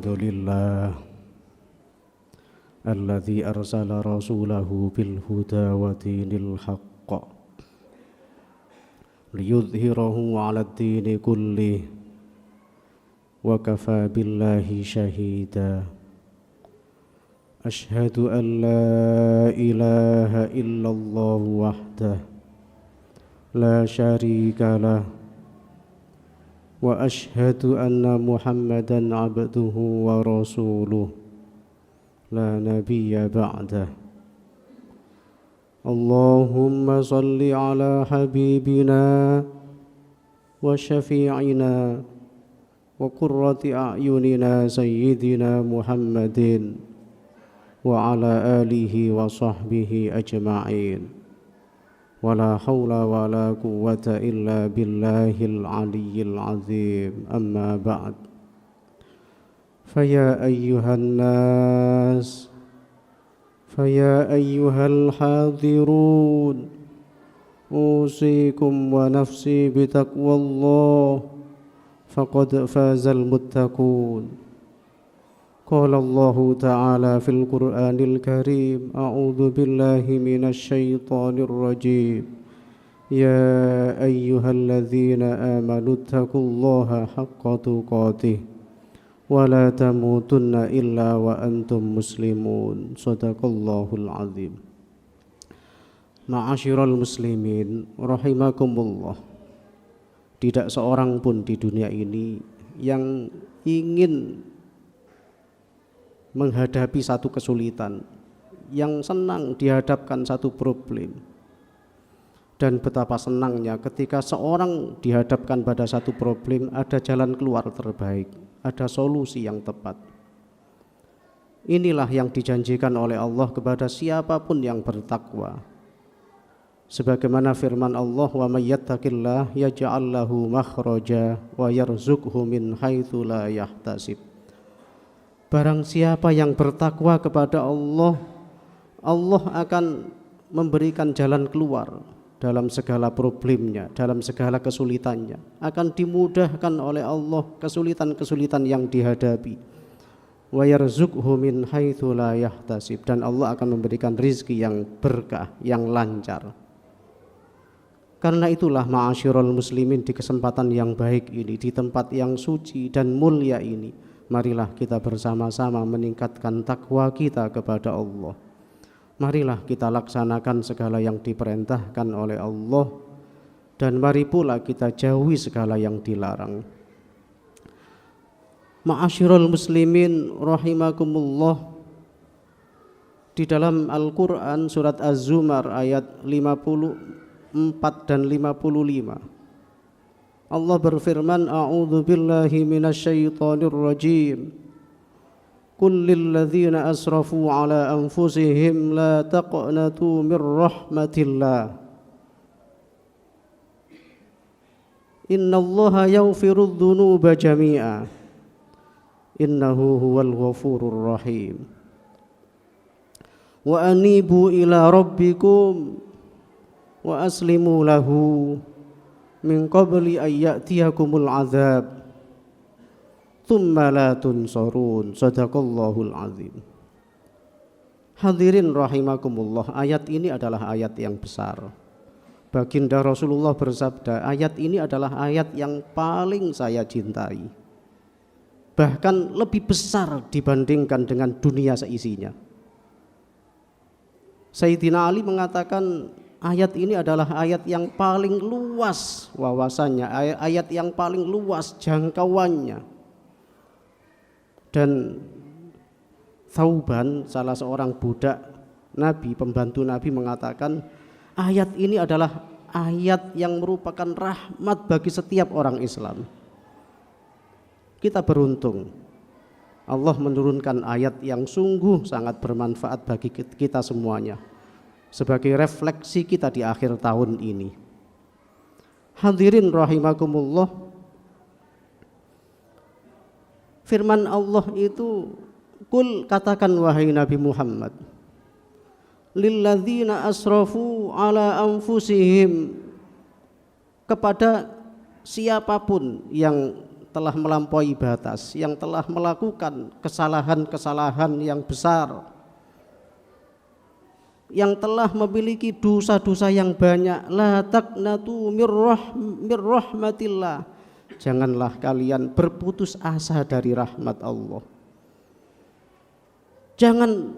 الحمد لله الذي أرسل رسوله بالهدى ودين الحق ليظهره على الدين كله وكفى بالله شهيدا أشهد أن لا إله إلا الله وحده لا شريك له وأشهد أن محمدا عبده ورسوله لا نبي بعده اللهم صل على حبيبنا وشفيعنا وقرة أعيننا سيدنا محمد وعلى آله وصحبه أجمعين ولا حول ولا قوة إلا بالله العلي العظيم أما بعد فيا أيها الناس فيا أيها الحاضرون أوصيكم ونفسي بتقوى الله فقد فاز المتقون قال الله تعالى في القرآن الكريم أعوذ بالله من الشيطان الرجيم يا أيها الذين آمنوا اتقوا الله حق تقاته ولا تموتن إلا وأنتم مسلمون صدق الله العظيم. Ma'asyiral muslimin rahimakumullah. Tidak seorang pun di dunia ini yang ingin menghadapi satu kesulitan, yang senang dihadapkan satu problem. Dan betapa senangnya ketika seorang dihadapkan pada satu problem, ada jalan keluar terbaik, ada solusi yang tepat. Inilah yang dijanjikan oleh Allah kepada siapapun yang bertakwa. Sebagaimana firman Allah, wa may yattaqillah yaj'al lahu makhraja wa yarzuqhu min haitsu la yahtasib. Barang siapa yang bertakwa kepada Allah, Allah akan memberikan jalan keluar dalam segala problemnya, dalam segala kesulitannya. Akan dimudahkan oleh Allah kesulitan-kesulitan yang dihadapi. Wa yarzuqhu min haitsu la yahtasib, dan Allah akan memberikan rizki yang berkah, yang lancar. Karena itulah ma'asyiral muslimin, di kesempatan yang baik ini, di tempat yang suci dan mulia ini, marilah kita bersama-sama meningkatkan takwa kita kepada Allah. Marilah kita laksanakan segala yang diperintahkan oleh Allah, dan mari pula kita jauhi segala yang dilarang. Ma'asyiral muslimin rahimakumullah, di dalam Al-Quran surat Az-Zumar ayat 54 dan 55, Allah berfirman, a'udzu billahi minasyaitonir rajim. Qul lil ladzina asrafu ala anfusihim la taqnatu mir rahmatillah. Innallaha yaghfirudz dzunuba jami'a. Innahu huwal ghafurur rahim. Wa anibu ila rabbikum wa aslimu lahu min qabli ayyatiyakumul azab thumma la tunsarun. Sadaqallahul azim. Hadirin rahimakumullah, ayat ini adalah ayat yang besar. Baginda Rasulullah bersabda, ayat ini adalah ayat yang paling saya cintai, bahkan lebih besar dibandingkan dengan dunia seisinya. Sayyidina Ali mengatakan, ayat ini adalah ayat yang paling luas wawasannya, ayat yang paling luas jangkauannya. Dan Thauban, salah seorang budak Nabi, pembantu Nabi, mengatakan ayat ini adalah ayat yang merupakan rahmat bagi setiap orang Islam. Kita beruntung, Allah menurunkan ayat yang sungguh sangat bermanfaat bagi kita semuanya, sebagai refleksi kita di akhir tahun ini. Hadirin rahimakumullah, firman Allah itu, kul, katakan wahai Nabi Muhammad, lilladzina asrafu ala anfusihim, kepada siapapun yang telah melampaui batas, yang telah melakukan kesalahan-kesalahan yang besar, yang telah memiliki dosa-dosa yang banyak. La taqnatu mir rahmatillah. Janganlah kalian berputus asa dari rahmat Allah. Jangan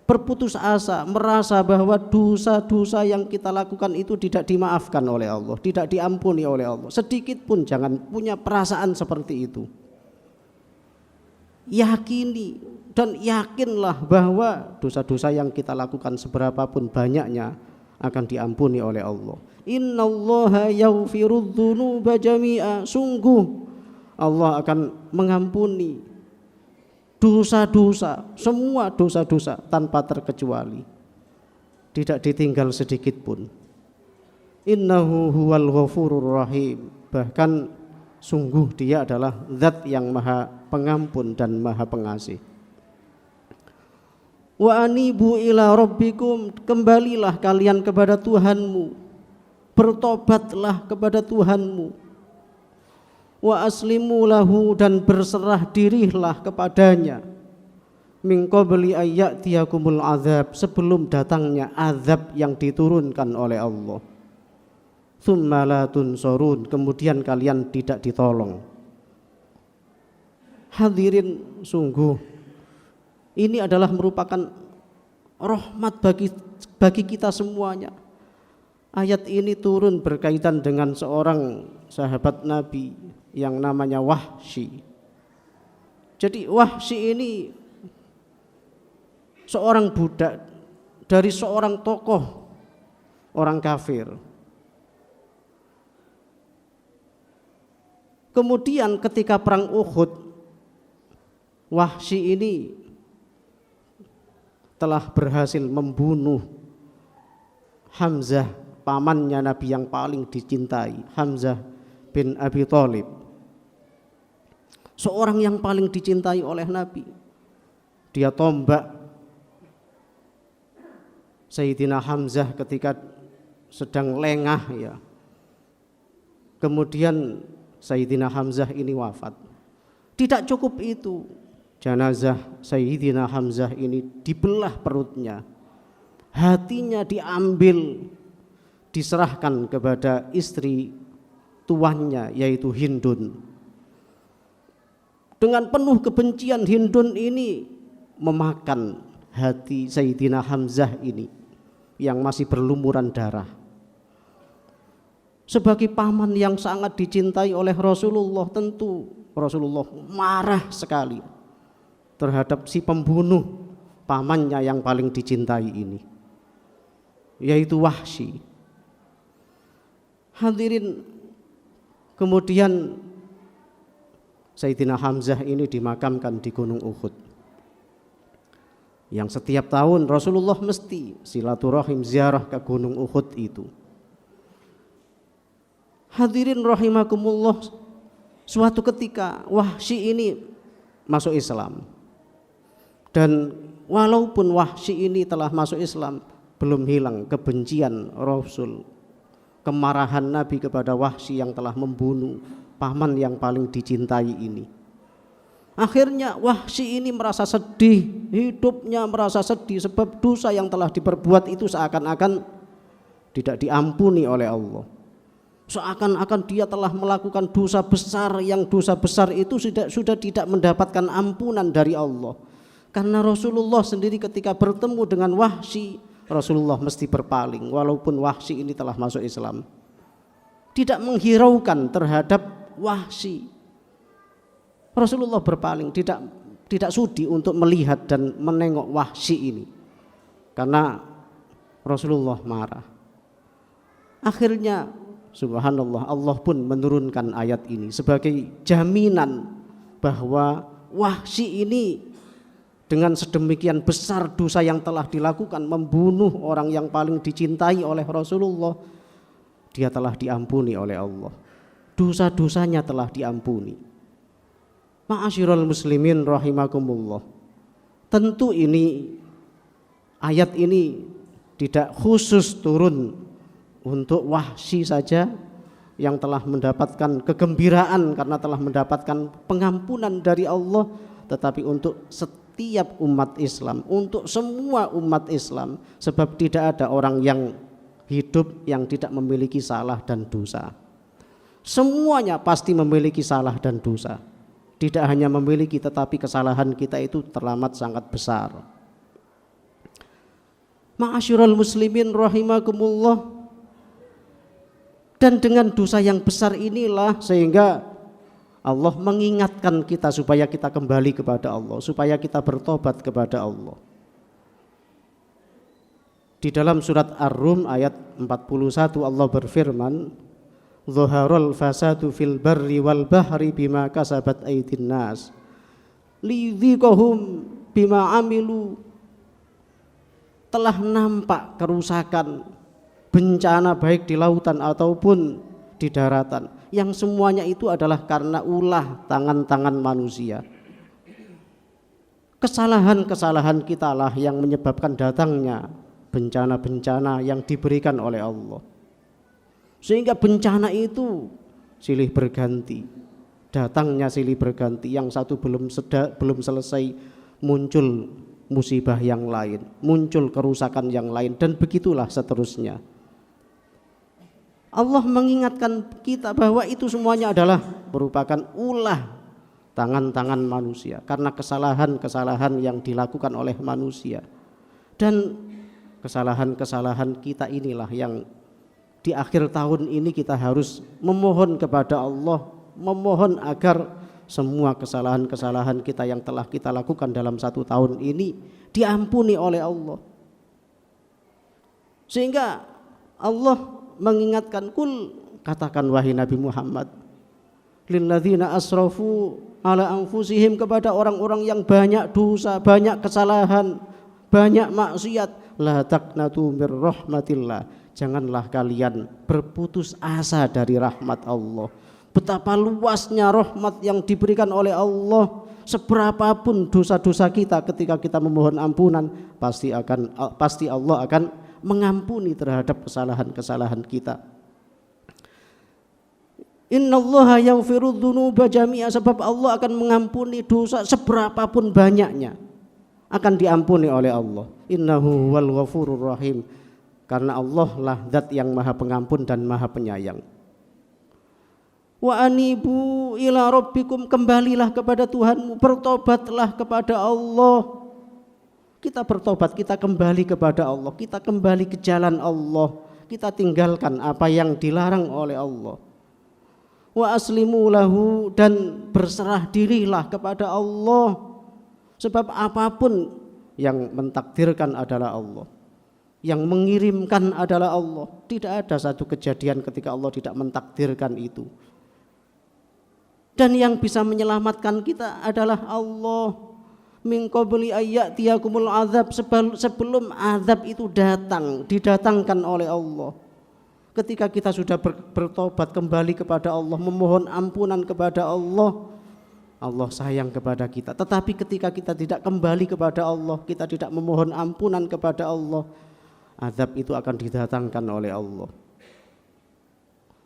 berputus asa, merasa bahwa dosa-dosa yang kita lakukan itu tidak dimaafkan oleh Allah, tidak diampuni oleh Allah. Sedikit pun jangan punya perasaan seperti itu. Yakini dan yakinlah bahwa dosa-dosa yang kita lakukan seberapapun banyaknya akan diampuni oleh Allah. Innallaha yaghfirudz dzunuba jami'a. Sungguh Allah akan mengampuni dosa-dosa, semua dosa-dosa tanpa terkecuali, tidak ditinggal sedikit pun. Innahu huwal ghafurur rahim. Bahkan sungguh dia adalah zat yang maha pengampun dan maha pengasih. Wa anibu ila rabbikum. Kembalilah kalian kepada Tuhanmu, bertobatlah kepada Tuhanmu. Wa aslimu lahu. Dan berserah dirilah kepadanya. Min qabli ayyatiyakumul azab. Sebelum datangnya azab yang diturunkan oleh Allah. Tsumma la tunsurun. Kemudian kalian tidak ditolong. Hadirin, sungguh ini adalah merupakan rahmat bagi kita semuanya. Ayat ini turun berkaitan dengan seorang sahabat Nabi yang namanya Wahsy. Jadi Wahsy ini seorang budak dari seorang tokoh orang kafir. Kemudian ketika perang Uhud, Wahsy ini telah berhasil membunuh Hamzah, pamannya Nabi yang paling dicintai, Hamzah bin Abi Thalib, seorang yang paling dicintai oleh Nabi. Dia tombak Sayyidina Hamzah ketika sedang lengah ya. Kemudian Sayyidina Hamzah ini wafat. Tidak cukup itu, jenazah Sayyidina Hamzah ini dibelah perutnya, hatinya diambil, diserahkan kepada istri tuannya yaitu Hindun. Dengan penuh kebencian Hindun ini memakan hati Sayyidina Hamzah ini yang masih berlumuran darah. Sebagai paman yang sangat dicintai oleh Rasulullah, tentu Rasulullah marah sekali terhadap si pembunuh pamannya yang paling dicintai ini, yaitu Wahsy. Hadirin, kemudian Sayyidina Hamzah ini dimakamkan di Gunung Uhud, yang setiap tahun Rasulullah mesti silaturahim ziarah ke Gunung Uhud itu. Hadirin rahimakumullah, suatu ketika Wahsy ini masuk Islam. Dan walaupun Wahsy ini telah masuk Islam, belum hilang kebencian Rasul, kemarahan Nabi kepada Wahsy yang telah membunuh paman yang paling dicintai ini. Akhirnya Wahsy ini merasa sedih, hidupnya merasa sedih sebab dosa yang telah diperbuat itu seakan-akan tidak diampuni oleh Allah. Seakan-akan dia telah melakukan dosa besar, yang dosa besar itu sudah tidak mendapatkan ampunan dari Allah. Karena Rasulullah sendiri ketika bertemu dengan Wahsy, Rasulullah mesti berpaling walaupun Wahsy ini telah masuk Islam. Tidak menghiraukan terhadap Wahsy. Rasulullah berpaling, tidak sudi untuk melihat dan menengok Wahsy ini karena Rasulullah marah. Akhirnya subhanallah, Allah pun menurunkan ayat ini sebagai jaminan bahwa Wahsy ini dengan sedemikian besar dosa yang telah dilakukan, membunuh orang yang paling dicintai oleh Rasulullah, dia telah diampuni oleh Allah. Dosa-dosanya telah diampuni. Ma'asyiral muslimin rahimakumullah. Tentu ini ayat ini tidak khusus turun untuk Wahsy saja, yang telah mendapatkan kegembiraan karena telah mendapatkan pengampunan dari Allah, tetapi untuk setiap umat Islam, untuk semua umat Islam, sebab tidak ada orang yang hidup yang tidak memiliki salah dan dosa. Semuanya pasti memiliki salah dan dosa. Tidak hanya memiliki, tetapi kesalahan kita itu teramat sangat besar. Ma'asyiral muslimin rahimakumullah. Dan dengan dosa yang besar inilah sehingga Allah mengingatkan kita supaya kita kembali kepada Allah, supaya kita bertobat kepada Allah. Di dalam surat Ar-Rum ayat 41 Allah berfirman, "Dhaharal fasadu fil barri wal bahri bima kasabat aydin nas lidhiqahum bima amilu." Telah nampak kerusakan, bencana baik di lautan ataupun di daratan, yang semuanya itu adalah karena ulah tangan-tangan manusia. Kesalahan-kesalahan kita lah yang menyebabkan datangnya bencana-bencana yang diberikan oleh Allah, sehingga bencana itu silih berganti, datangnya silih berganti, yang satu belum selesai muncul musibah yang lain, muncul kerusakan yang lain, dan begitulah seterusnya. Allah mengingatkan kita bahwa itu semuanya adalah merupakan ulah tangan-tangan manusia karena kesalahan-kesalahan yang dilakukan oleh manusia. Dan kesalahan-kesalahan kita inilah yang di akhir tahun ini kita harus memohon kepada Allah, memohon agar semua kesalahan-kesalahan kita yang telah kita lakukan dalam satu tahun ini diampuni oleh Allah. Sehingga Allah mengingatkan, kul, katakan wahai Nabi Muhammad, lilladzina asrafu ala anfusihim, kepada orang-orang yang banyak dosa, banyak kesalahan, banyak maksiat, la taqnatu mir rahmatillah, janganlah kalian berputus asa dari rahmat Allah. Betapa luasnya rahmat yang diberikan oleh Allah. Seberapapun dosa-dosa kita, ketika kita memohon ampunan, pasti Allah akan mengampuni terhadap kesalahan-kesalahan kita. Innallaha yaghfiru dzunuba jami'a, sebab Allah akan mengampuni dosa seberapapun banyaknya, akan diampuni oleh Allah. Innahu wal ghafurur rahim, karena Allah lah zat yang maha pengampun dan maha penyayang. Wa anibu ila rabbikum, kembalilah kepada Tuhanmu, bertobatlah kepada Allah. Kita bertobat, kita kembali kepada Allah, kita kembali ke jalan Allah, kita tinggalkan apa yang dilarang oleh Allah. Wa aslimu lahu, dan berserah dirilah kepada Allah, sebab apapun yang mentakdirkan adalah Allah, yang mengirimkan adalah Allah. Tidak ada satu kejadian ketika Allah tidak mentakdirkan itu. Dan yang bisa menyelamatkan kita adalah Allah. Min qabli ayyatiyakumul azab, sebelum azab itu didatangkan oleh Allah. Ketika kita sudah bertobat kembali kepada Allah, memohon ampunan kepada Allah, Allah sayang kepada kita. Tetapi ketika kita tidak kembali kepada Allah, kita tidak memohon ampunan kepada Allah, azab itu akan didatangkan oleh Allah.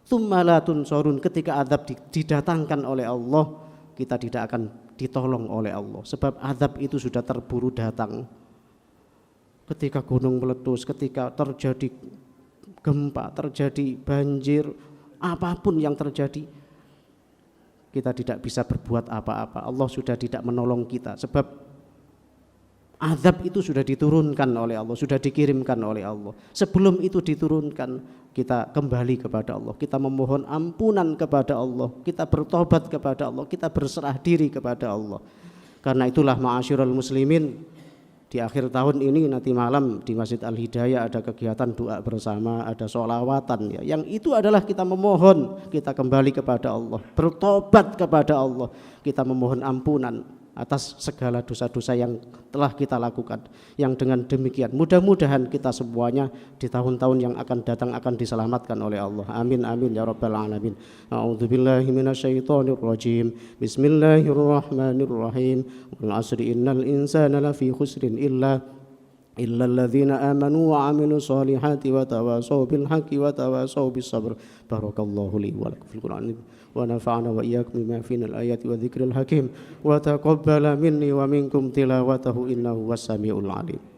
Tsumma la tunsurun, ketika azab didatangkan oleh Allah, kita tidak akan ditolong oleh Allah, sebab azab itu sudah terburu datang. Ketika gunung meletus, ketika terjadi gempa, terjadi banjir, apapun yang terjadi, kita tidak bisa berbuat apa-apa. Allah sudah tidak menolong kita, sebab azab itu sudah diturunkan oleh Allah, sudah dikirimkan oleh Allah. Sebelum itu diturunkan, kita kembali kepada Allah, kita memohon ampunan kepada Allah, kita bertobat kepada Allah, kita berserah diri kepada Allah. Karena itulah ma'asyiral muslimin, di akhir tahun ini nanti malam di Masjid Al-Hidayah ada kegiatan doa bersama, ada sholawatan ya. Yang itu adalah kita memohon, kita kembali kepada Allah, bertobat kepada Allah, kita memohon ampunan atas segala dosa-dosa yang telah kita lakukan. Yang dengan demikian mudah-mudahan kita semuanya di tahun-tahun yang akan datang akan diselamatkan oleh Allah. Amin amin ya rabbal alamin. A'udzubillahi minasyaitonir rajim. Bismillahirrahmanirrahim. Wal 'asri innal insana lafi khusrin illa illal ladzina amanu wa 'amilus solihati wa tawassaw bil haqqi wa tawassaw bis sabr. Barakallahu li wa lakum fil Qur'an wa nafa'ana wa iyyakum bima fihi al ayati wa dzikril hakim wa taqabbala minni wa minkum tilawatahu innahu was samiul 'alim.